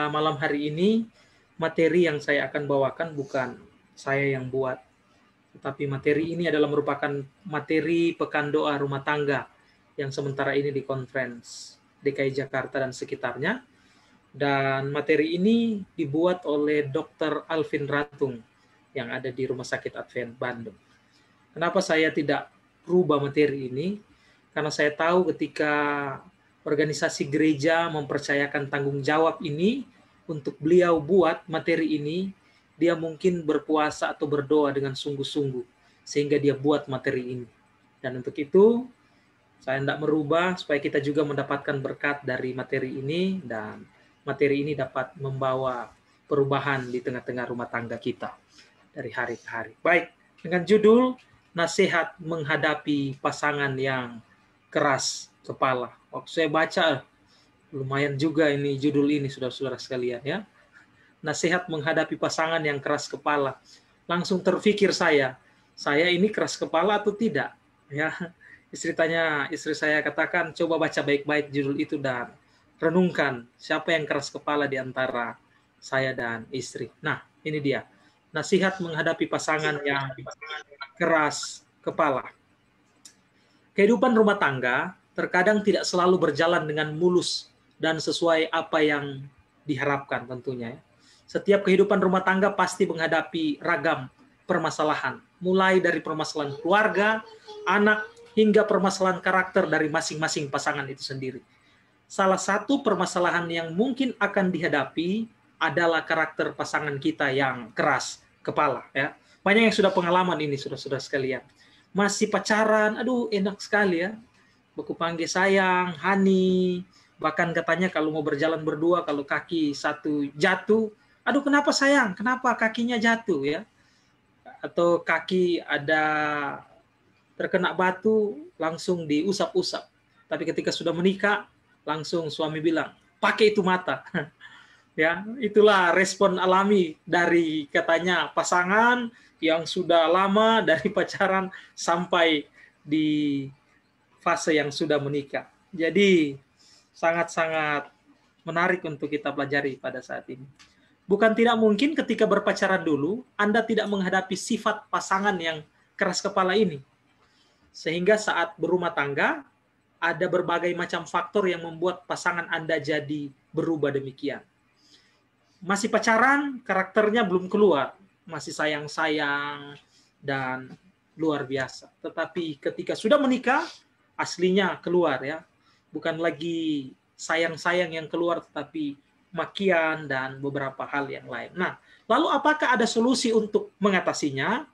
pada malam hari ini, materi yang saya akan bawakan bukan saya yang buat, tetapi materi ini adalah merupakan materi pekan doa rumah tangga yang sementara ini di Conference DKI Jakarta dan sekitarnya. Dan materi ini dibuat oleh Dr. Alvin Rantung yang ada di Rumah Sakit Advent Bandung. Kenapa saya tidak rubah materi ini? Karena saya tahu ketika organisasi gereja mempercayakan tanggung jawab ini untuk beliau buat materi ini, dia mungkin berpuasa atau berdoa dengan sungguh-sungguh sehingga dia buat materi ini. Dan untuk itu, saya tidak merubah supaya kita juga mendapatkan berkat dari materi ini dan materi ini dapat membawa perubahan di tengah-tengah rumah tangga kita dari hari ke hari. Baik, dengan judul nasihat menghadapi pasangan yang keras kepala. Waktu saya baca, lumayan juga ini judul ini, saudara-saudara sekalian ya. Nasihat menghadapi pasangan yang keras kepala. Langsung terfikir saya ini keras kepala atau tidak? Ya, istri saya katakan, coba baca baik-baik judul itu dan renungkan siapa yang keras kepala di antara saya dan istri. Nah, ini dia. Nasihat menghadapi pasangan yang keras kepala. Kehidupan rumah tangga terkadang tidak selalu berjalan dengan mulus dan sesuai apa yang diharapkan tentunya. Setiap kehidupan rumah tangga pasti menghadapi ragam permasalahan, mulai dari permasalahan keluarga, anak, hingga permasalahan karakter dari masing-masing pasangan itu sendiri. Salah satu permasalahan yang mungkin akan dihadapi adalah karakter pasangan kita yang keras kepala. Ya. Banyak yang sudah pengalaman ini, saudara-saudara sekalian. Masih pacaran, aduh enak sekali ya. Baku panggil sayang, honey, bahkan katanya kalau mau berjalan berdua, kalau kaki satu jatuh, aduh kenapa sayang, kenapa kakinya jatuh ya. Atau kaki ada terkena batu, langsung diusap-usap. Tapi ketika sudah menikah, langsung suami bilang, pakai itu mata. Ya, itulah respon alami dari katanya pasangan yang sudah lama dari pacaran sampai di fase yang sudah menikah. Jadi sangat-sangat menarik untuk kita pelajari pada saat ini. Bukan tidak mungkin ketika berpacaran dulu, Anda tidak menghadapi sifat pasangan yang keras kepala ini. Sehingga saat berumah tangga, ada berbagai macam faktor yang membuat pasangan Anda jadi berubah demikian. Masih pacaran, karakternya belum keluar. Masih sayang-sayang dan luar biasa. Tetapi ketika sudah menikah, aslinya keluar ya. Bukan lagi sayang-sayang yang keluar, tetapi makian dan beberapa hal yang lain. Nah, lalu apakah ada solusi untuk mengatasinya?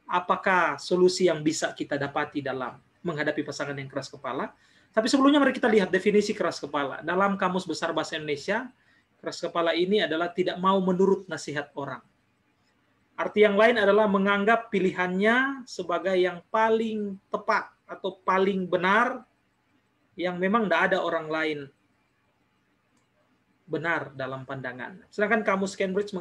Apakah solusi yang bisa kita dapati dalam menghadapi pasangan yang keras kepala? Tapi sebelumnya mari kita lihat definisi keras kepala. Dalam Kamus Besar Bahasa Indonesia, keras kepala ini adalah tidak mau menurut nasihat orang. Arti yang lain adalah menganggap pilihannya sebagai yang paling tepat atau paling benar, yang memang tidak ada orang lain benar dalam pandangan. Sedangkan Kamus Cambridge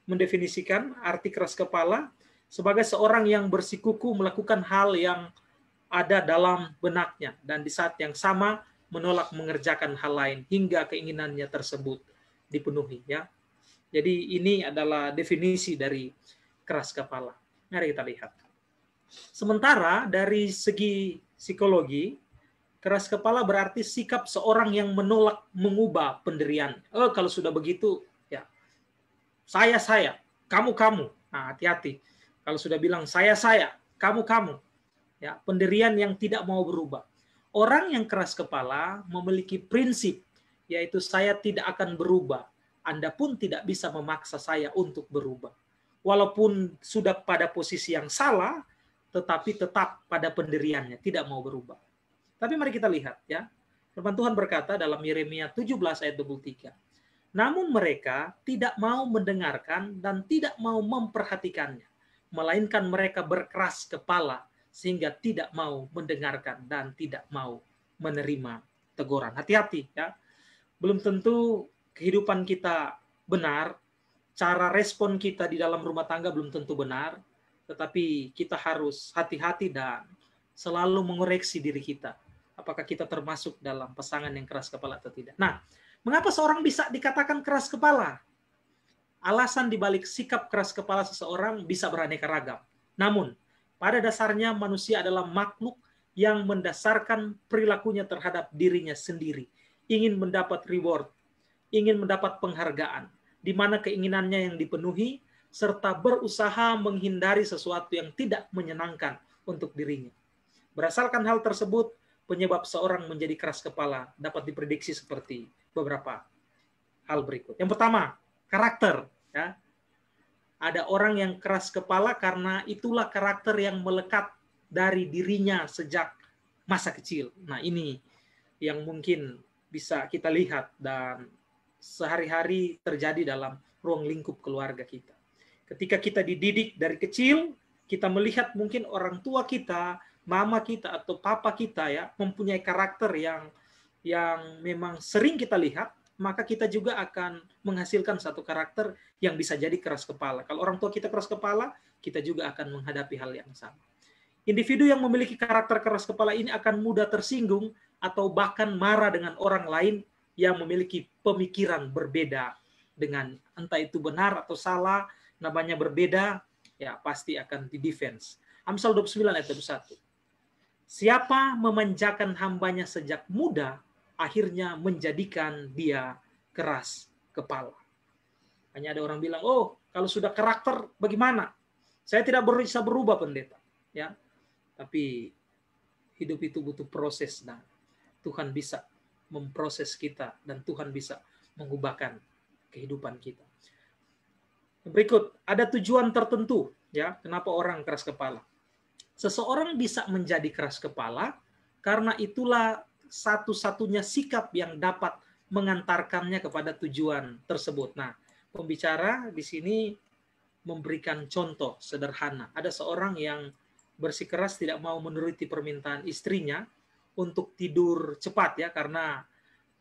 mendefinisikan arti keras kepala sebagai seorang yang bersikukuh melakukan hal yang ada dalam benaknya dan di saat yang sama menolak mengerjakan hal lain hingga keinginannya tersebut dipenuhi ya. Jadi ini adalah definisi dari keras kepala. Mari kita lihat. Sementara dari segi psikologi, keras kepala berarti sikap seorang yang menolak mengubah pendirian. Kalau sudah begitu ya saya, kamu. Nah, hati-hati. Kalau sudah bilang saya, kamu. Ya, pendirian yang tidak mau berubah. Orang yang keras kepala memiliki prinsip, yaitu saya tidak akan berubah. Anda pun tidak bisa memaksa saya untuk berubah. Walaupun sudah pada posisi yang salah, tetapi tetap pada pendiriannya, tidak mau berubah. Tapi mari kita lihat ya. Firman Tuhan berkata dalam Yeremia 17 ayat 23. Namun mereka tidak mau mendengarkan dan tidak mau memperhatikannya. Melainkan mereka berkeras kepala sehingga tidak mau mendengarkan dan tidak mau menerima teguran. Hati-hati ya. Belum tentu kehidupan kita benar, cara respon kita di dalam rumah tangga belum tentu benar, tetapi kita harus hati-hati dan selalu mengoreksi diri kita. Apakah kita termasuk dalam pasangan yang keras kepala atau tidak. Nah, Mengapa seorang bisa dikatakan keras kepala? Alasan dibalik sikap keras kepala seseorang bisa beraneka ragam. Namun, pada dasarnya manusia adalah makhluk yang mendasarkan perilakunya terhadap dirinya sendiri. Ingin mendapat reward, ingin mendapat penghargaan, di mana keinginannya yang dipenuhi, serta berusaha menghindari sesuatu yang tidak menyenangkan untuk dirinya. Berdasarkan hal tersebut, penyebab seorang menjadi keras kepala dapat diprediksi seperti beberapa hal berikut. Yang pertama, karakter. Ya. Ada orang yang keras kepala karena itulah karakter yang melekat dari dirinya sejak masa kecil. Nah, ini yang mungkin bisa kita lihat dan sehari-hari terjadi dalam ruang lingkup keluarga kita. Ketika kita dididik dari kecil, kita melihat mungkin orang tua kita, mama kita atau papa kita ya mempunyai karakter yang memang sering kita lihat, maka kita juga akan menghasilkan satu karakter yang bisa jadi keras kepala. Kalau orang tua kita keras kepala, kita juga akan menghadapi hal yang sama. Individu yang memiliki karakter keras kepala ini akan mudah tersinggung atau bahkan marah dengan orang lain yang memiliki pemikiran berbeda dengan entah itu benar atau salah, namanya berbeda, ya pasti akan di-defense. Amsal 29 ayat 21. Siapa memanjakan hambanya sejak muda, akhirnya menjadikan dia keras kepala. Hanya ada orang bilang, oh kalau sudah karakter bagaimana? Saya tidak bisa berubah pendeta. Ya, tapi hidup itu butuh proses dan Tuhan bisa memproses kita dan Tuhan bisa mengubahkan kehidupan kita. Berikut, ada tujuan tertentu ya kenapa orang keras kepala. Seseorang bisa menjadi keras kepala karena itulah satu-satunya sikap yang dapat mengantarkannya kepada tujuan tersebut. Nah, pembicara di sini memberikan contoh sederhana. Ada seorang yang bersikeras tidak mau menuruti permintaan istrinya untuk tidur cepat ya, karena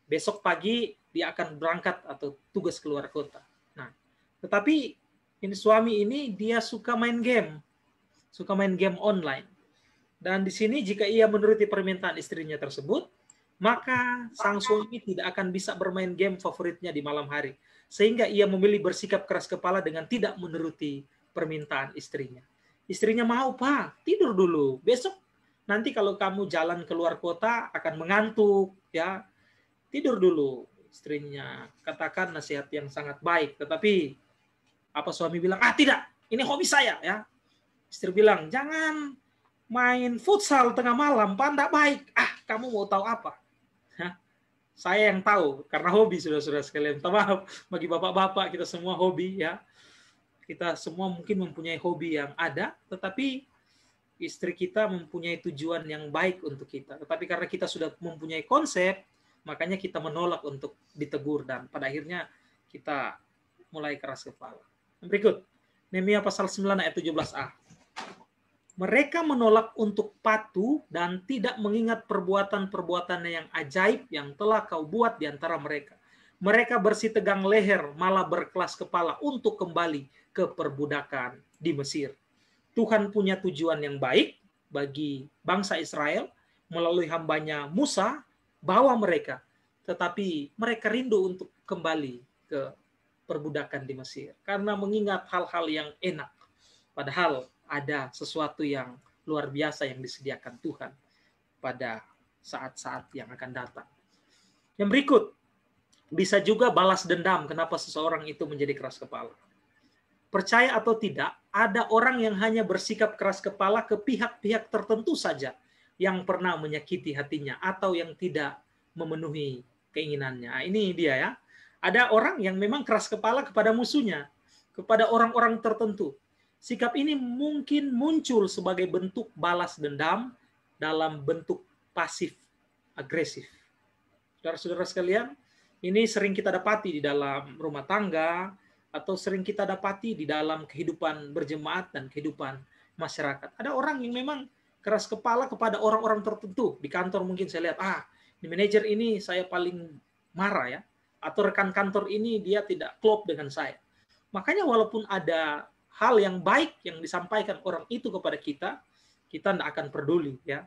besok pagi dia akan berangkat atau tugas keluar kota. Nah, tetapi ini suami ini dia suka main game online. Dan di sini jika ia menuruti permintaan istrinya tersebut, maka sang suami tidak akan bisa bermain game favoritnya di malam hari. Sehingga ia memilih bersikap keras kepala dengan tidak menuruti permintaan istrinya. Istrinya mau, Pak, tidur dulu. Besok nanti kalau kamu jalan keluar kota akan mengantuk, ya. Tidur dulu. Istrinya katakan nasihat yang sangat baik, tetapi apa suami bilang, tidak, ini hobi saya, ya. Istri bilang, jangan main futsal tengah malam, Pak, enggak baik. Kamu mau tahu apa? Saya yang tahu, karena hobi, saudara-saudara sekalian. Maaf, bagi bapak-bapak, kita semua hobi, ya. Kita semua mungkin mempunyai hobi yang ada, tetapi istri kita mempunyai tujuan yang baik untuk kita. Tetapi karena kita sudah mempunyai konsep, makanya kita menolak untuk ditegur, dan pada akhirnya kita mulai keras kepala. Berikut, Nehemia pasal 9 ayat 17a. Mereka menolak untuk patuh dan tidak mengingat perbuatan-perbuatan yang ajaib yang telah kau buat di antara mereka. Mereka bersitegang leher, malah berkelas kepala untuk kembali ke perbudakan di Mesir. Tuhan punya tujuan yang baik bagi bangsa Israel melalui hambanya Musa, bawa mereka. Tetapi mereka rindu untuk kembali ke perbudakan di Mesir. Karena mengingat hal-hal yang enak. Padahal ada sesuatu yang luar biasa yang disediakan Tuhan pada saat-saat yang akan datang. Yang berikut, bisa juga balas dendam kenapa seseorang itu menjadi keras kepala. Percaya atau tidak, ada orang yang hanya bersikap keras kepala ke pihak-pihak tertentu saja yang pernah menyakiti hatinya atau yang tidak memenuhi keinginannya. Ini dia ya. Ada orang yang memang keras kepala kepada musuhnya, kepada orang-orang tertentu. Sikap ini mungkin muncul sebagai bentuk balas dendam dalam bentuk pasif agresif. Saudara-saudara sekalian, ini sering kita dapati di dalam rumah tangga atau sering kita dapati di dalam kehidupan berjemaat dan kehidupan masyarakat. Ada orang yang memang keras kepala kepada orang-orang tertentu. Di kantor mungkin saya lihat, di manajer ini saya paling marah ya. Atau rekan kantor ini dia tidak klop dengan saya. Makanya walaupun ada hal yang baik yang disampaikan orang itu kepada kita, kita tidak akan peduli ya.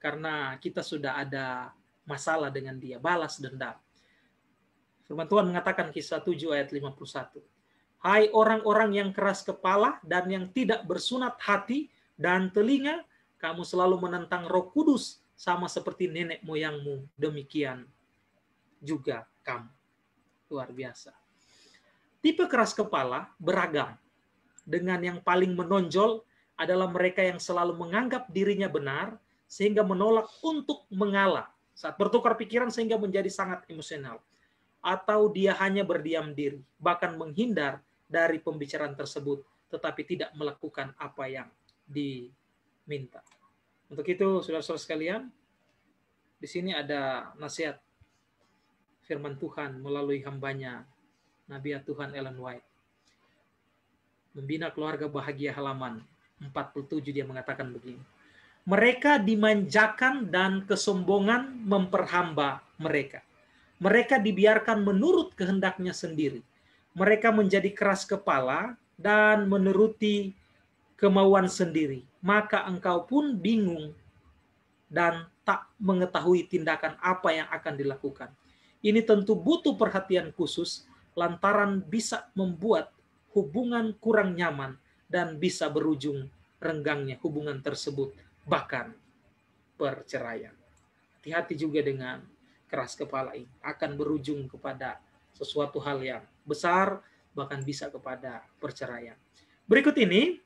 Karena kita sudah ada masalah dengan dia, balas dendam. Firman Tuhan mengatakan Kisah 7 ayat 51. Hai orang-orang yang keras kepala dan yang tidak bersunat hati dan telinga, kamu selalu menentang Roh Kudus sama seperti nenek moyangmu, demikian juga kamu. Luar biasa. Tipe keras kepala beragam. Dengan yang paling menonjol adalah mereka yang selalu menganggap dirinya benar sehingga menolak untuk mengalah. Saat bertukar pikiran sehingga menjadi sangat emosional. Atau dia hanya berdiam diri, bahkan menghindar dari pembicaraan tersebut, tetapi tidak melakukan apa yang diminta. Untuk itu, saudara-saudara sekalian, di sini ada nasihat firman Tuhan melalui hambanya, Nabi Tuhan Ellen White. Membina keluarga bahagia halaman 47 dia mengatakan begini. Mereka dimanjakan dan kesombongan memperhamba mereka. Mereka dibiarkan menurut kehendaknya sendiri. Mereka menjadi keras kepala dan menuruti kemauan sendiri. Maka engkau pun bingung dan tak mengetahui tindakan apa yang akan dilakukan. Ini tentu butuh perhatian khusus lantaran bisa membuat hubungan kurang nyaman dan bisa berujung renggangnya hubungan tersebut, bahkan perceraian. Hati-hati juga dengan keras kepala ini, akan berujung kepada sesuatu hal yang besar, bahkan bisa kepada perceraian. Berikut ini,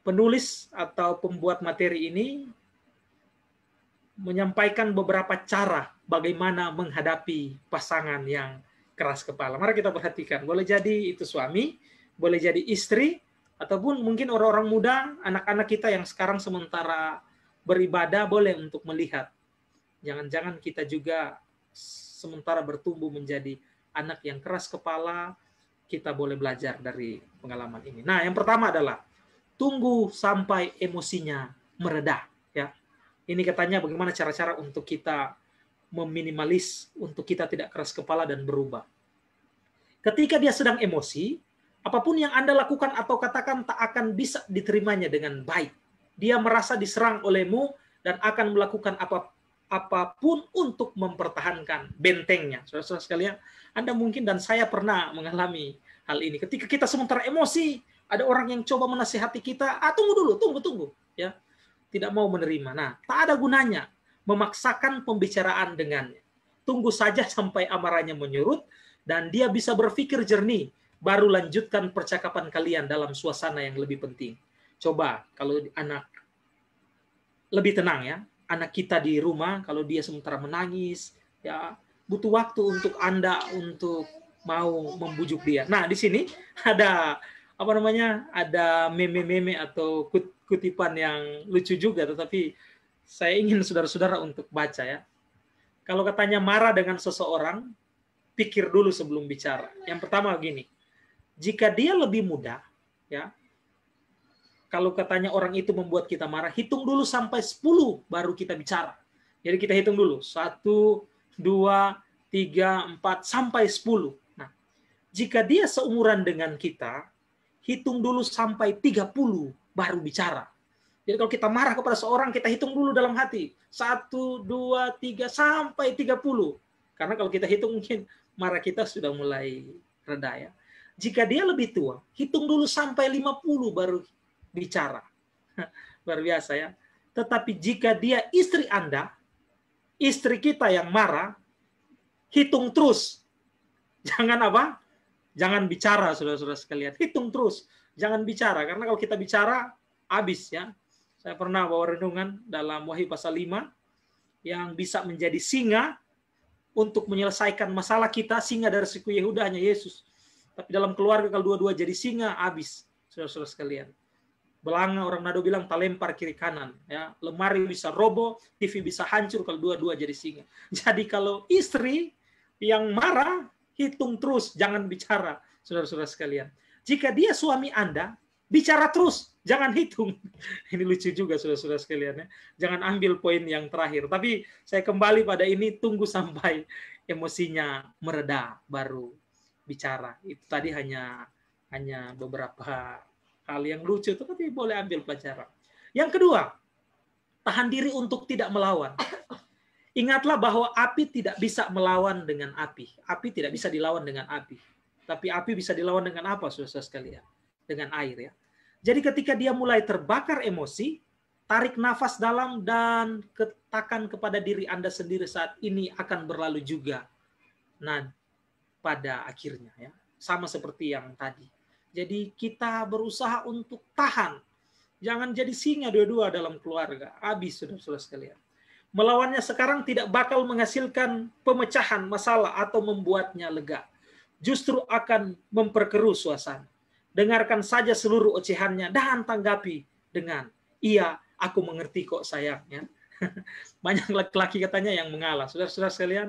penulis atau pembuat materi ini menyampaikan beberapa cara bagaimana menghadapi pasangan yang keras kepala. Mari kita perhatikan. Boleh jadi itu suami, boleh jadi istri, ataupun mungkin orang-orang muda, anak-anak kita yang sekarang sementara beribadah, boleh untuk melihat. Jangan-jangan kita juga sementara bertumbuh menjadi anak yang keras kepala, kita boleh belajar dari pengalaman ini. Nah, yang pertama adalah tunggu sampai emosinya mereda. Ya, ini katanya bagaimana cara-cara untuk kita meminimalis, untuk kita tidak keras kepala dan berubah. Ketika dia sedang emosi, apapun yang Anda lakukan atau katakan tak akan bisa diterimanya dengan baik. Dia merasa diserang olehmu dan akan melakukan apapun untuk mempertahankan bentengnya. Saudara-saudara sekalian, Anda mungkin dan saya pernah mengalami hal ini. Ketika kita sementara emosi, ada orang yang coba menasihati kita, tunggu, ya, tidak mau menerima. Nah, tak ada gunanya memaksakan pembicaraan dengannya. Tunggu saja sampai amarahnya menyurut dan dia bisa berpikir jernih, baru lanjutkan percakapan kalian dalam suasana yang lebih penting. Coba kalau anak lebih tenang ya, anak kita di rumah kalau dia sementara menangis, ya butuh waktu untuk Anda untuk mau membujuk dia. Nah, di sini ada ada meme-meme atau kutipan yang lucu juga, tetapi saya ingin saudara-saudara untuk baca ya. Kalau katanya marah dengan seseorang, pikir dulu sebelum bicara. Yang pertama gini, jika dia lebih muda, ya, kalau katanya orang itu membuat kita marah, hitung dulu sampai 10 baru kita bicara. Jadi kita hitung dulu, 1, 2, 3, 4, sampai 10. Nah, jika dia seumuran dengan kita, hitung dulu sampai 30 baru bicara. Jadi kalau kita marah kepada seorang, kita hitung dulu dalam hati. 1, 2, 3, sampai 30. Karena kalau kita hitung mungkin marah kita sudah mulai reda ya. Jika dia lebih tua, hitung dulu sampai 50 baru bicara. Luar biasa ya. Tetapi jika dia istri Anda, istri kita yang marah, hitung terus. Jangan apa? Jangan bicara, saudara-saudara sekalian. Hitung terus. Jangan bicara. Karena kalau kita bicara, habis ya. Saya pernah bawa renungan dalam Wahyu pasal 5 yang bisa menjadi singa untuk menyelesaikan masalah kita. Singa dari suku Yehuda hanya Yesus. Tapi dalam keluarga kalau dua-dua jadi singa, habis. Saudara-saudara sekalian. Belanga orang Nado bilang tak lempar kiri kanan. Ya. Lemari bisa roboh, TV bisa hancur kalau dua-dua jadi singa. Jadi kalau istri yang marah, hitung terus, jangan bicara. Saudara-saudara sekalian. Jika dia suami Anda, bicara terus, jangan hitung. Ini lucu juga saudara-saudara sekalian ya. Jangan ambil poin yang terakhir. Tapi saya kembali pada ini, tunggu sampai emosinya mereda baru bicara. Itu tadi hanya beberapa hal yang lucu, tapi boleh ambil pelajaran. Yang kedua, tahan diri untuk tidak melawan. Ingatlah bahwa api tidak bisa melawan dengan api. Api tidak bisa dilawan dengan api. Tapi api bisa dilawan dengan apa, saudara sekalian? Dengan air, ya. Jadi ketika dia mulai terbakar emosi, tarik nafas dalam dan katakan kepada diri Anda sendiri saat ini akan berlalu juga. Nah, pada akhirnya, ya, sama seperti yang tadi. Jadi kita berusaha untuk tahan. Jangan jadi singa dua-dua dalam keluarga. Habis, saudara-saudara sekalian. Melawannya sekarang tidak bakal menghasilkan pemecahan masalah atau membuatnya lega. Justru akan memperkeruh suasana. Dengarkan saja seluruh ocehannya dan tanggapi dengan, iya, aku mengerti kok sayangnya. Banyak laki-laki katanya yang mengalah. Saudara-saudara sekalian,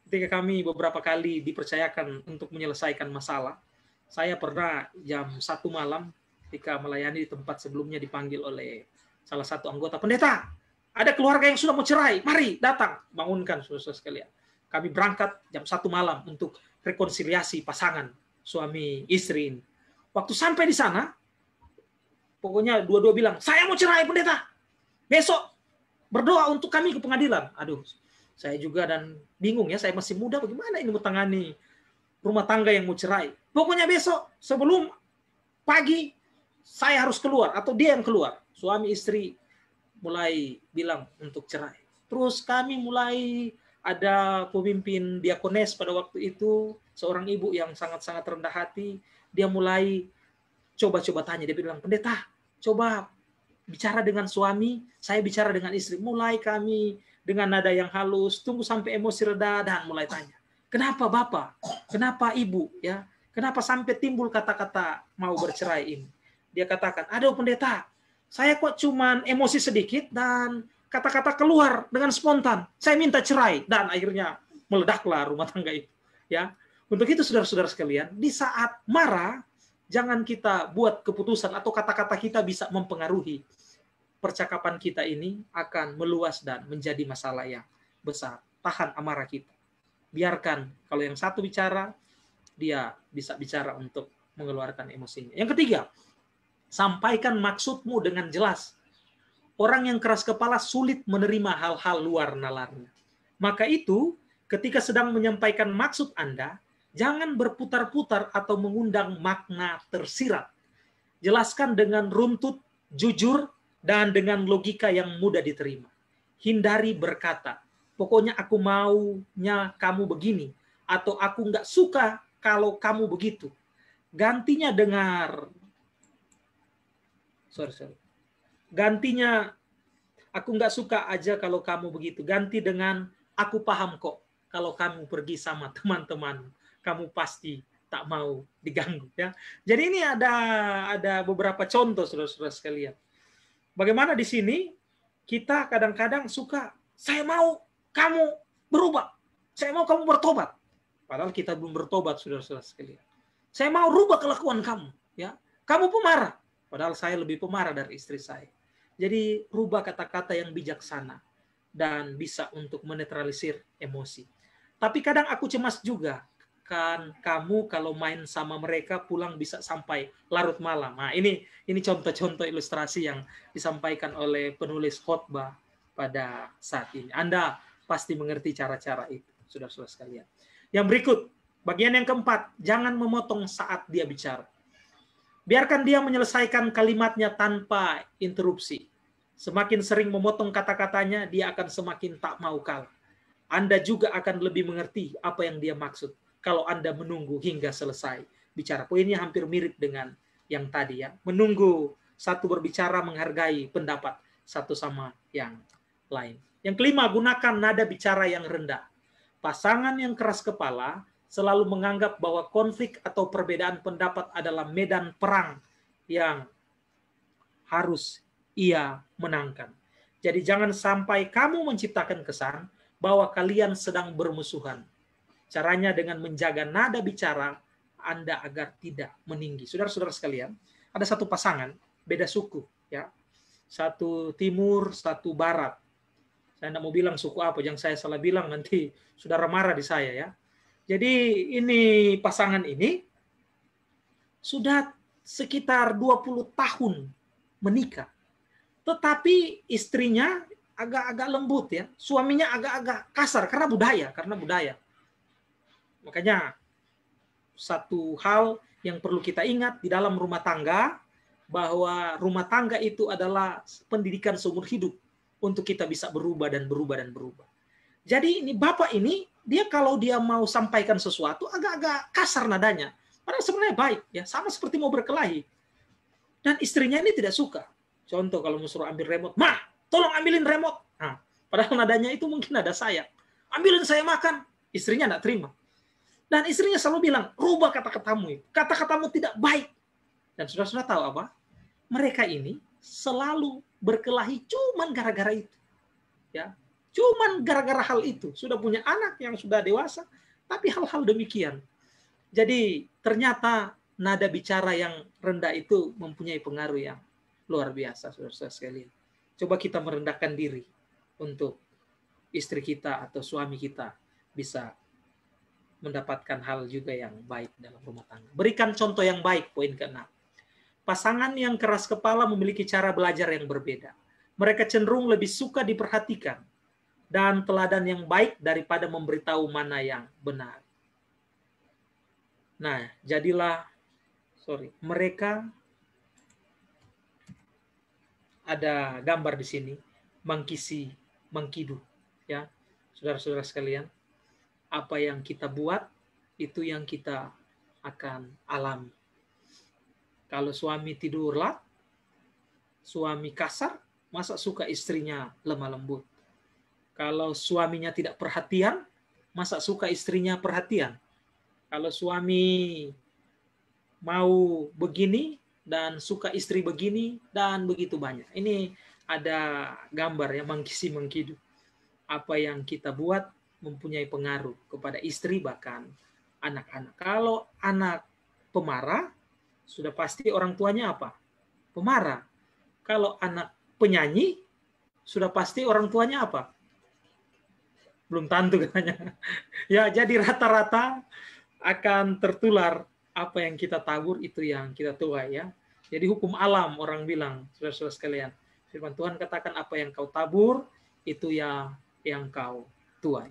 ketika kami beberapa kali dipercayakan untuk menyelesaikan masalah, saya pernah jam 1 malam ketika melayani di tempat sebelumnya dipanggil oleh salah satu anggota, pendeta, ada keluarga yang sudah mau cerai, mari datang, bangunkan saudara-saudara sekalian. Kami berangkat jam 1 malam untuk rekonsiliasi pasangan suami istri ini. Waktu sampai di sana, pokoknya dua-dua bilang, saya mau cerai pendeta, besok berdoa untuk kami ke pengadilan. Aduh, saya juga dan bingung ya, saya masih muda, bagaimana ini menangani rumah tangga yang mau cerai. Pokoknya besok sebelum pagi saya harus keluar atau dia yang keluar. Suami istri mulai bilang untuk cerai. Terus kami mulai ada pemimpin diakones pada waktu itu, seorang ibu yang sangat-sangat rendah hati, dia mulai coba-coba tanya, dia bilang, pendeta, coba bicara dengan suami, saya bicara dengan istri. Mulai kami dengan nada yang halus, tunggu sampai emosi reda dan mulai tanya, kenapa Bapak? Kenapa Ibu? Ya, kenapa sampai timbul kata-kata mau bercerai ini? Dia katakan, aduh pendeta, saya kok cuman emosi sedikit dan kata-kata keluar dengan spontan. Saya minta cerai dan akhirnya meledaklah rumah tangga itu. Ya, untuk itu saudara-saudara sekalian, di saat marah jangan kita buat keputusan atau kata-kata kita bisa mempengaruhi percakapan kita ini akan meluas dan menjadi masalah yang besar. Tahan amarah kita. Biarkan kalau yang satu bicara, dia bisa bicara untuk mengeluarkan emosinya. Yang ketiga, sampaikan maksudmu dengan jelas. Orang yang keras kepala sulit menerima hal-hal luar nalarnya. Maka itu, ketika sedang menyampaikan maksud Anda, jangan berputar-putar atau mengundang makna tersirat. Jelaskan dengan runtut, jujur, dan dengan logika yang mudah diterima. Hindari berkata, pokoknya aku maunya kamu begini, atau aku nggak suka kalau kamu begitu. Gantinya gantinya aku nggak suka aja kalau kamu begitu. Ganti dengan aku paham kok kalau kamu pergi sama teman-teman. Kamu pasti tak mau diganggu, ya. Jadi ini ada beberapa contoh saudara-saudara sekalian. Bagaimana di sini kita kadang-kadang suka, saya mau kamu berubah, saya mau kamu bertobat. Padahal kita belum bertobat, saudara-saudara sekalian. Saya mau rubah kelakuan kamu, ya. Kamu pemarah, padahal saya lebih pemarah dari istri saya. Jadi rubah kata-kata yang bijaksana dan bisa untuk menetralisir emosi. Tapi kadang aku cemas juga, kan kamu kalau main sama mereka pulang bisa sampai larut malam. Nah, ini contoh-contoh ilustrasi yang disampaikan oleh penulis khotbah pada saat ini. Anda pasti mengerti cara-cara itu, saudara-saudara sekalian. Yang berikut, bagian yang keempat, jangan memotong saat dia bicara. Biarkan dia menyelesaikan kalimatnya tanpa interupsi. Semakin sering memotong kata-katanya, dia akan semakin tak mau kalah. Anda juga akan lebih mengerti apa yang dia maksud kalau Anda menunggu hingga selesai bicara. Poinnya hampir mirip dengan yang tadi, ya. Menunggu satu berbicara, menghargai pendapat satu sama yang lain. Yang kelima, gunakan nada bicara yang rendah. Pasangan yang keras kepala selalu menganggap bahwa konflik atau perbedaan pendapat adalah medan perang yang harus ia menangkan. Jadi jangan sampai kamu menciptakan kesan bahwa kalian sedang bermusuhan. Caranya dengan menjaga nada bicara Anda agar tidak meninggi. Saudara-saudara sekalian, ada satu pasangan, beda suku, ya. Satu timur, satu barat. Saya tidak mau bilang suku apa, jangan saya salah bilang nanti saudara marah di saya, ya. Jadi ini pasangan ini sudah sekitar 20 tahun menikah. Tetapi istrinya agak-agak lembut ya. Suaminya agak-agak kasar karena budaya. Makanya satu hal yang perlu kita ingat di dalam rumah tangga, bahwa rumah tangga itu adalah pendidikan seumur hidup untuk kita bisa berubah dan berubah. Jadi ini bapak ini, dia kalau dia mau sampaikan sesuatu agak-agak kasar nadanya. Padahal sebenarnya baik ya, sama seperti mau berkelahi. Dan istrinya ini tidak suka. Contoh kalau mau suruh ambil remote, "Ma, tolong ambilin remote." Nah, padahal nadanya itu mungkin ada sayang. "Ambilin saya makan." Istrinya tidak terima. Dan istrinya selalu bilang, "Rubah kata-katamu itu. Kata-katamu tidak baik." Dan sudah tahu apa? Mereka ini selalu berkelahi cuman gara-gara itu. Ya, cuman gara-gara hal itu. Sudah punya anak yang sudah dewasa, tapi hal-hal demikian. Jadi ternyata nada bicara yang rendah itu mempunyai pengaruh yang luar biasa, saudara-saudara sekalian. Coba kita merendahkan diri untuk istri kita atau suami kita bisa mendapatkan hal juga yang baik dalam rumah tangga. Berikan contoh yang baik, poin ke-6. Pasangan yang keras kepala memiliki cara belajar yang berbeda. Mereka cenderung lebih suka diperhatikan dan teladan yang baik daripada memberitahu mana yang benar. Nah, mereka ada gambar di sini, mangkisi, mangkidu, ya, saudara-saudara sekalian. Apa yang kita buat, itu yang kita akan alami. Kalau suami tidurlah, suami kasar, masa suka istrinya lemah lembut. Kalau suaminya tidak perhatian, masa suka istrinya perhatian. Kalau suami mau begini dan suka istri begini, dan begitu banyak. Ini ada gambar ya, mangkisi mangkidu. Apa yang kita buat mempunyai pengaruh kepada istri bahkan anak-anak. Kalau anak pemarah, sudah pasti orang tuanya apa? Pemarah. Kalau anak penyanyi, sudah pasti orang tuanya apa? Belum tentu katanya. Ya, jadi rata-rata akan tertular apa yang kita tabur itu yang kita tuai ya. Jadi hukum alam orang bilang, saudara-saudara sekalian. Firman Tuhan katakan apa yang kau tabur itu yang kau tuai.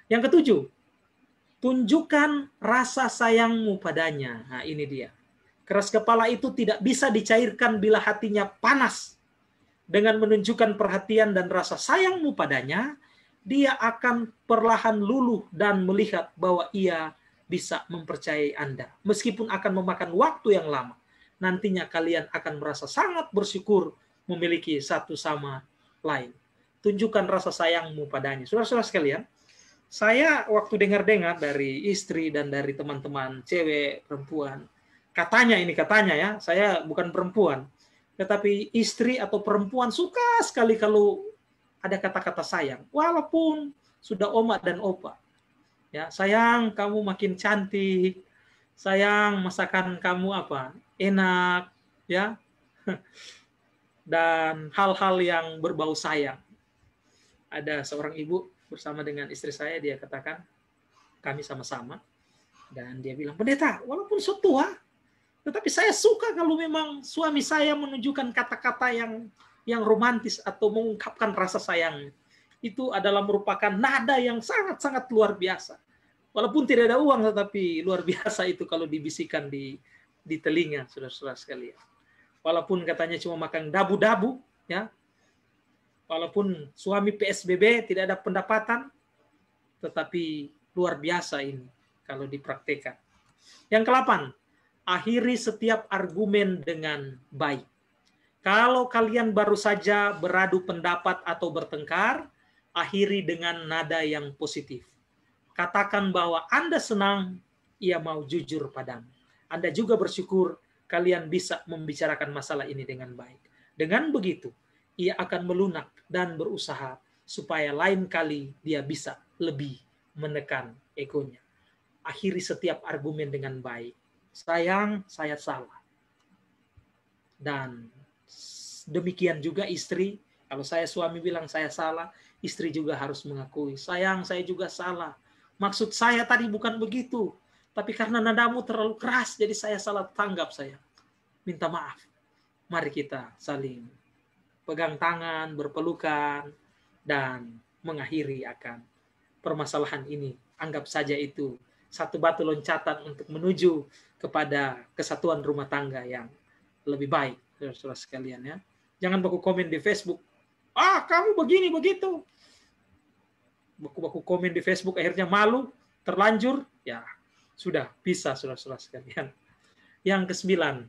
Yang ketujuh, tunjukkan rasa sayangmu padanya. Nah, ini dia. Keras kepala itu tidak bisa dicairkan bila hatinya panas. Dengan menunjukkan perhatian dan rasa sayangmu padanya, dia akan perlahan luluh dan melihat bahwa ia bisa mempercayai Anda. Meskipun akan memakan waktu yang lama, nantinya kalian akan merasa sangat bersyukur memiliki satu sama lain. Tunjukkan rasa sayangmu padanya. Saudara-saudara sekalian, saya waktu dengar-dengar dari istri dan dari teman-teman cewek, perempuan, katanya ya, saya bukan perempuan, tetapi istri atau perempuan suka sekali kalau ada kata-kata sayang, walaupun sudah oma dan opa. Ya, sayang kamu makin cantik, sayang masakan kamu apa enak, ya, dan hal-hal yang berbau sayang. Ada seorang ibu bersama dengan istri saya, dia katakan kami sama-sama, dan dia bilang, "Pendeta, walaupun so tua, tetapi saya suka kalau memang suami saya menunjukkan kata-kata yang romantis atau mengungkapkan rasa sayang. Itu adalah merupakan nada yang sangat-sangat luar biasa. Walaupun tidak ada uang, tetapi luar biasa itu kalau dibisikkan di telinga, saudara-saudara sekalian. Walaupun katanya cuma makan dabu-dabu, ya. Walaupun suami PSBB tidak ada pendapatan, tetapi luar biasa ini kalau dipraktekkan. Yang ke-8, akhiri setiap argumen dengan baik. Kalau kalian baru saja beradu pendapat atau bertengkar, akhiri dengan nada yang positif. Katakan bahwa Anda senang ia mau jujur padamu. Anda juga bersyukur kalian bisa membicarakan masalah ini dengan baik. Dengan begitu, ia akan melunak dan berusaha supaya lain kali dia bisa lebih menekan egonya. Akhiri setiap argumen dengan baik. Sayang, saya salah. Dan demikian juga istri. Kalau saya suami bilang saya salah, istri juga harus mengakui, sayang, saya juga salah. Maksud saya tadi bukan begitu. Tapi karena nadamu terlalu keras, jadi saya salah tanggap saya. Minta maaf. Mari kita saling pegang tangan, berpelukan, dan mengakhiri akan permasalahan ini. Anggap saja itu satu batu loncatan untuk menuju kepada kesatuan rumah tangga yang lebih baik, saudara-saudara sekalian ya. Jangan baku komen di Facebook, kamu begini begitu. Baku komen di Facebook akhirnya malu, terlanjur, ya sudah bisa saudara-saudara sekalian. Yang ke-9,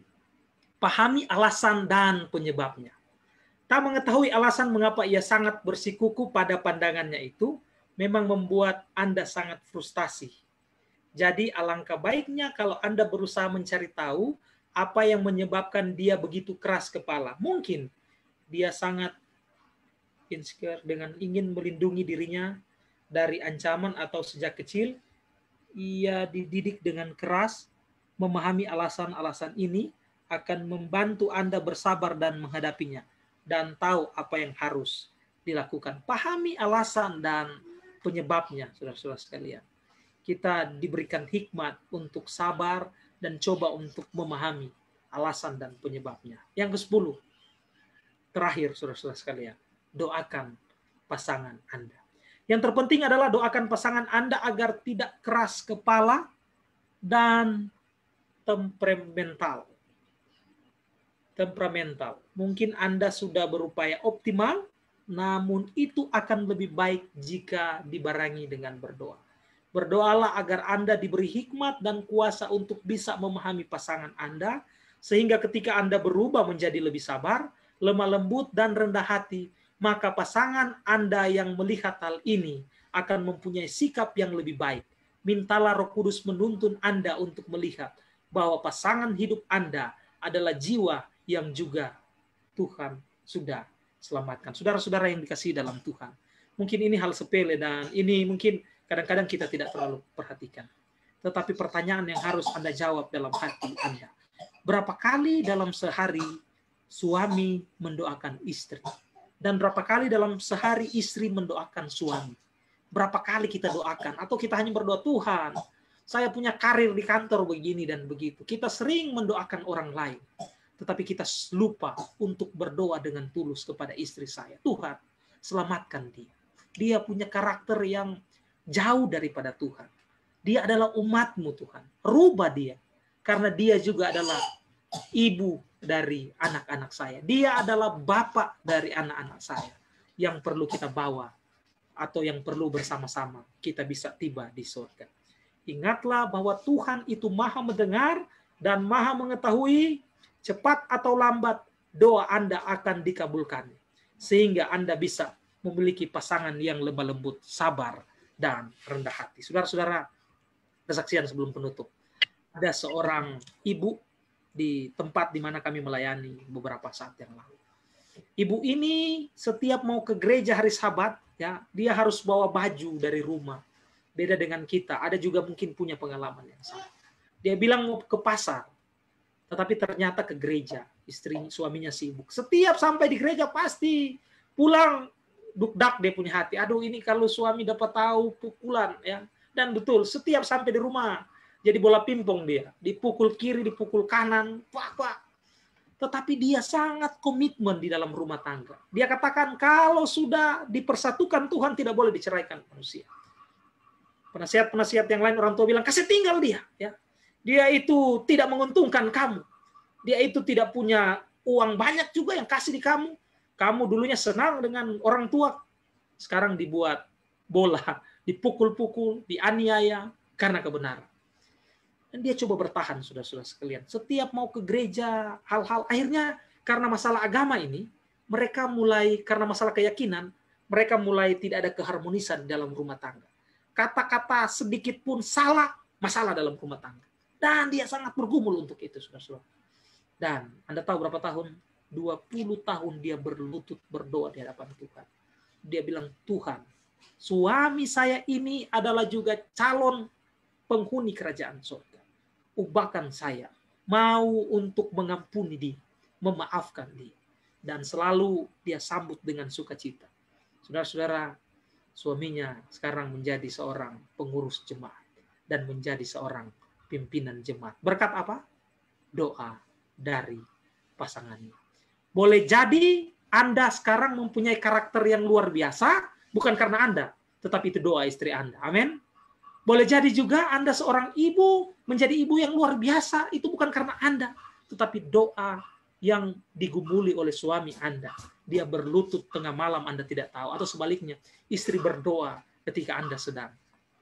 pahami alasan dan penyebabnya. Tak mengetahui alasan mengapa ia sangat bersikuku pada pandangannya itu memang membuat Anda sangat frustasi. Jadi alangkah baiknya kalau Anda berusaha mencari tahu apa yang menyebabkan dia begitu keras kepala. Mungkin dia sangat insecure dengan ingin melindungi dirinya dari ancaman atau sejak kecil ia dididik dengan keras. Memahami alasan-alasan ini akan membantu Anda bersabar dan menghadapinya dan tahu apa yang harus dilakukan. Pahami alasan dan penyebabnya, saudara-saudara sekalian. Kita diberikan hikmat untuk sabar dan coba untuk memahami alasan dan penyebabnya. Yang ke-10, terakhir saudara-saudara sekalian, doakan pasangan Anda. Yang terpenting adalah doakan pasangan Anda agar tidak keras kepala dan temperamental. Mungkin Anda sudah berupaya optimal, namun itu akan lebih baik jika dibarengi dengan berdoa. Berdoalah agar Anda diberi hikmat dan kuasa untuk bisa memahami pasangan Anda, sehingga ketika Anda berubah menjadi lebih sabar, lemah lembut, dan rendah hati, maka pasangan Anda yang melihat hal ini akan mempunyai sikap yang lebih baik. Mintalah Roh Kudus menuntun Anda untuk melihat bahwa pasangan hidup Anda adalah jiwa yang juga Tuhan sudah selamatkan. Saudara-saudara yang dikasihi dalam Tuhan, mungkin ini hal sepele dan ini mungkin kadang-kadang kita tidak terlalu perhatikan. Tetapi pertanyaan yang harus Anda jawab dalam hati Anda, berapa kali dalam sehari suami mendoakan istri? Dan berapa kali dalam sehari istri mendoakan suami? Berapa kali kita doakan? Atau kita hanya berdoa, Tuhan, saya punya karir di kantor begini dan begitu. Kita sering mendoakan orang lain, tetapi kita lupa untuk berdoa dengan tulus kepada istri saya. Tuhan, selamatkan dia. Dia punya karakter yang jauh daripada Tuhan. Dia adalah umat-Mu, Tuhan. Rubah dia. Karena dia juga adalah ibu dari anak-anak saya. Dia adalah bapak dari anak-anak saya yang perlu kita bawa atau yang perlu bersama-sama kita bisa tiba di surga. Ingatlah bahwa Tuhan itu Maha mendengar dan Maha mengetahui. Cepat atau lambat doa Anda akan dikabulkan sehingga Anda bisa memiliki pasangan yang lemah lembut, sabar, dan rendah hati. Saudara-saudara, kesaksian sebelum penutup. Ada seorang ibu di tempat di mana kami melayani beberapa saat yang lalu. Ibu ini setiap mau ke gereja hari Sabat, ya, dia harus bawa baju dari rumah. Beda dengan kita, ada juga mungkin punya pengalaman yang sama. Dia bilang mau ke pasar, tetapi ternyata ke gereja. Suaminya sibuk. Setiap sampai di gereja pasti pulang dukdak dia punya hati. Aduh, ini kalau suami dapat tahu pukulan, ya. Dan betul, setiap sampai di rumah jadi bola pingpong dia, dipukul kiri, dipukul kanan, pak. Tetapi dia sangat komitmen di dalam rumah tangga. Dia katakan kalau sudah dipersatukan Tuhan tidak boleh diceraikan manusia. Penasihat-penasihat yang lain orang tua bilang kasih tinggal dia, ya. Dia itu tidak menguntungkan kamu. Dia itu tidak punya uang banyak juga yang kasih di kamu. Kamu dulunya senang dengan orang tua, sekarang dibuat bola, dipukul-pukul, dianiaya karena kebenaran. Dan dia coba bertahan, saudara-saudara sekalian. Setiap mau ke gereja, hal-hal akhirnya karena masalah agama ini, mereka mulai, karena masalah keyakinan, mereka mulai tidak ada keharmonisan dalam rumah tangga. Kata-kata sedikit pun salah, masalah dalam rumah tangga. Dan dia sangat bergumul untuk itu, saudara-saudara. Dan Anda tahu berapa tahun? 20 tahun dia berlutut berdoa di hadapan Tuhan. Dia bilang, Tuhan, suami saya ini adalah juga calon penghuni kerajaan surga. Ubahkan saya, mau untuk mengampuni dia, memaafkan dia. Dan selalu dia sambut dengan sukacita. Saudara-saudara, suaminya sekarang menjadi seorang pengurus jemaat dan menjadi seorang pimpinan jemaat. Berkat apa? Doa dari pasangannya. Boleh jadi Anda sekarang mempunyai karakter yang luar biasa, bukan karena Anda, tetapi itu doa istri Anda. Amin. Boleh jadi juga Anda seorang ibu, menjadi ibu yang luar biasa, itu bukan karena Anda, tetapi doa yang digumuli oleh suami Anda. Dia berlutut tengah malam, Anda tidak tahu. Atau sebaliknya, istri berdoa ketika Anda sedang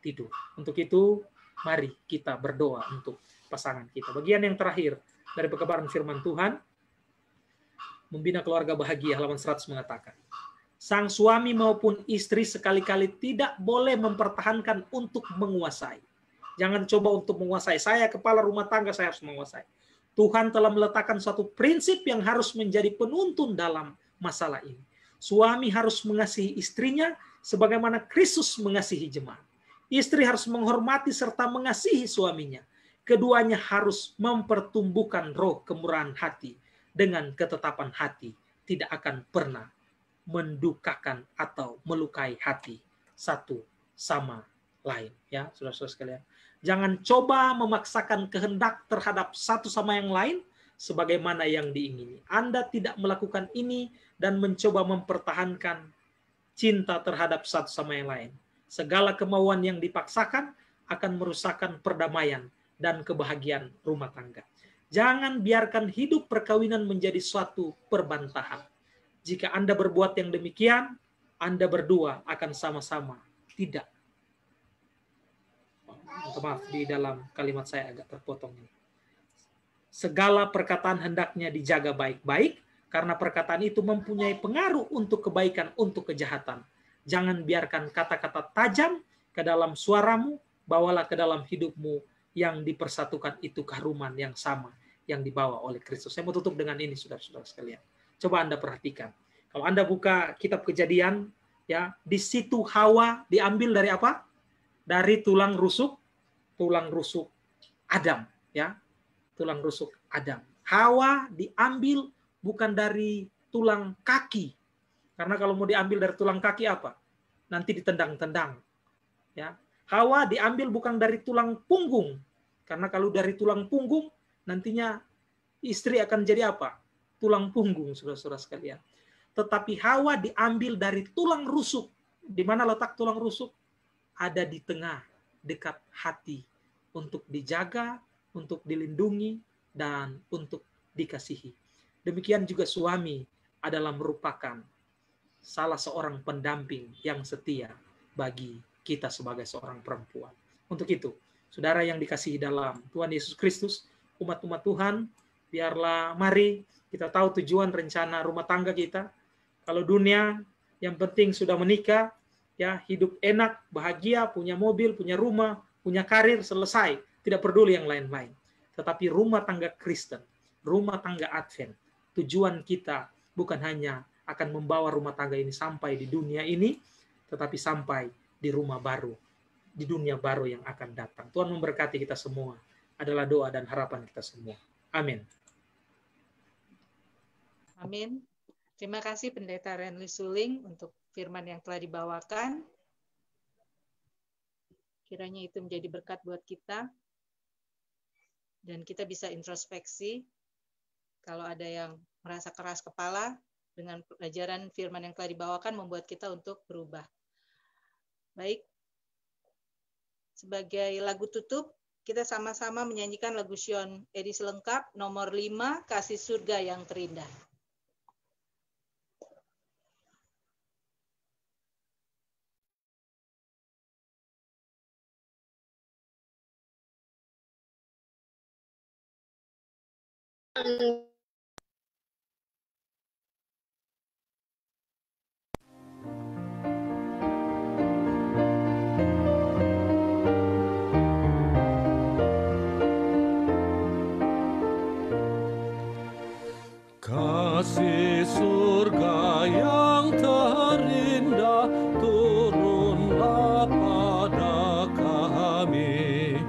tidur. Untuk itu, mari kita berdoa untuk pasangan kita. Bagian yang terakhir dari perkabaran firman Tuhan, Membina Keluarga Bahagia, halaman 100 mengatakan, sang suami maupun istri sekali-kali tidak boleh mempertahankan untuk menguasai. Jangan coba untuk menguasai. Saya kepala rumah tangga, saya harus menguasai. Tuhan telah meletakkan suatu prinsip yang harus menjadi penuntun dalam masalah ini. Suami harus mengasihi istrinya sebagaimana Kristus mengasihi jemaat. Istri harus menghormati serta mengasihi suaminya. Keduanya harus mempertumbuhkan roh kemurahan hati dengan ketetapan hati, tidak akan pernah mendukakan atau melukai hati satu sama lain. Ya, saudara-saudara sekalian. Jangan coba memaksakan kehendak terhadap satu sama yang lain sebagaimana yang diingini. Anda tidak melakukan ini dan mencoba mempertahankan cinta terhadap satu sama yang lain. Segala kemauan yang dipaksakan akan merusakkan perdamaian dan kebahagiaan rumah tangga. Jangan biarkan hidup perkawinan menjadi suatu perbantahan. Jika Anda berbuat yang demikian, Anda berdua akan sama-sama tidak. Maaf, di dalam kalimat saya agak terpotong ini. Segala perkataan hendaknya dijaga baik-baik, karena perkataan itu mempunyai pengaruh untuk kebaikan, untuk kejahatan. Jangan biarkan kata-kata tajam ke dalam suaramu, bawalah ke dalam hidupmu yang dipersatukan itu keharuman yang sama yang dibawa oleh Kristus. Saya mau tutup dengan ini, saudara-saudara sekalian. Coba Anda perhatikan. Kalau Anda buka kitab Kejadian, ya, di situ Hawa diambil dari apa? Dari tulang rusuk Adam, ya. Tulang rusuk Adam. Hawa diambil bukan dari tulang kaki. Karena kalau mau diambil dari tulang kaki apa? Nanti ditendang-tendang. Ya. Hawa diambil bukan dari tulang punggung. Karena kalau dari tulang punggung, nantinya istri akan jadi apa? Tulang punggung, saudara-saudara sekalian. Tetapi Hawa diambil dari tulang rusuk. Di mana letak tulang rusuk? Ada di tengah, dekat hati. Untuk dijaga, untuk dilindungi, dan untuk dikasihi. Demikian juga suami adalah merupakan salah seorang pendamping yang setia bagi kita sebagai seorang perempuan. Untuk itu, saudara yang dikasihi dalam Tuhan Yesus Kristus, umat-umat Tuhan, biarlah mari kita tahu tujuan rencana rumah tangga kita. Kalau dunia yang penting sudah menikah, ya, hidup enak, bahagia, punya mobil, punya rumah, punya karir, selesai, tidak peduli yang lain-lain. Tetapi rumah tangga Kristen, rumah tangga Advent, tujuan kita bukan hanya akan membawa rumah tangga ini sampai di dunia ini, tetapi sampai di rumah baru, di dunia baru yang akan datang. Tuhan memberkati kita semua. Adalah doa dan harapan kita semua. Amin. Amin. Terima kasih Pendeta Renly Suling untuk firman yang telah dibawakan. Kiranya itu menjadi berkat buat kita. Dan kita bisa introspeksi. Kalau ada yang merasa keras kepala, dengan pelajaran firman yang telah dibawakan membuat kita untuk berubah. Baik. Sebagai lagu tutup, kita sama-sama menyanyikan lagu Sion edisi lengkap nomor 5, Kasih Surga yang Terindah. Kasih surga yang terindah turunlah pada kami,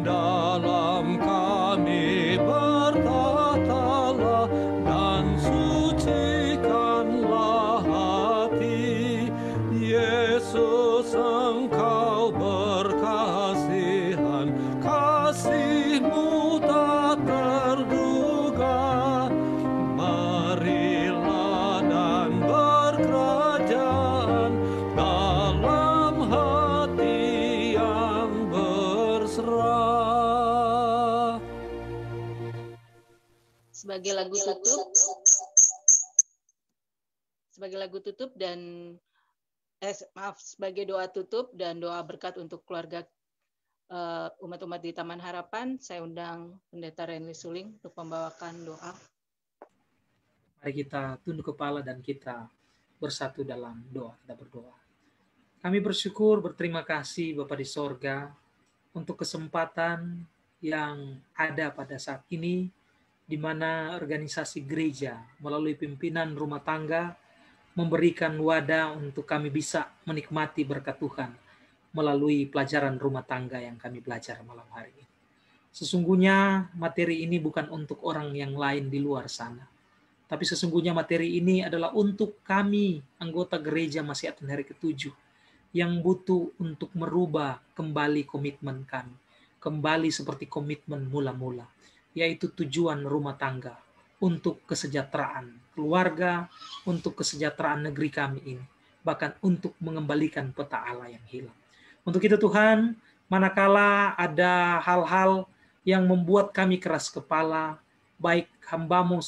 dalam kami bertatalah dan sucikanlah hati. Yesus, Engkau berkasihan, kasih-Mu tak terduga. Marilah sebagai lagu tutup dan sebagai doa tutup dan doa berkat untuk keluarga umat-umat di Taman Harapan, saya undang Pendeta Renly Suling untuk membawakan doa. Mari kita tunduk kepala dan kita bersatu dalam doa. Kita berdoa. Kami bersyukur, berterima kasih Bapa di sorga untuk kesempatan yang ada pada saat ini, di mana organisasi gereja melalui pimpinan rumah tangga memberikan wadah untuk kami bisa menikmati berkat Tuhan melalui pelajaran rumah tangga yang kami belajar malam hari ini. Sesungguhnya materi ini bukan untuk orang yang lain di luar sana, tapi sesungguhnya materi ini adalah untuk kami, anggota gereja Masyiatan Hari ke-7, yang butuh untuk merubah kembali komitmen kami, kembali seperti komitmen mula-mula, yaitu tujuan rumah tangga, untuk kesejahteraan keluarga, untuk kesejahteraan negeri kami ini, bahkan untuk mengembalikan peta Allah yang hilang. Untuk itu Tuhan, manakala ada hal-hal yang membuat kami keras kepala, baik hamba-Mu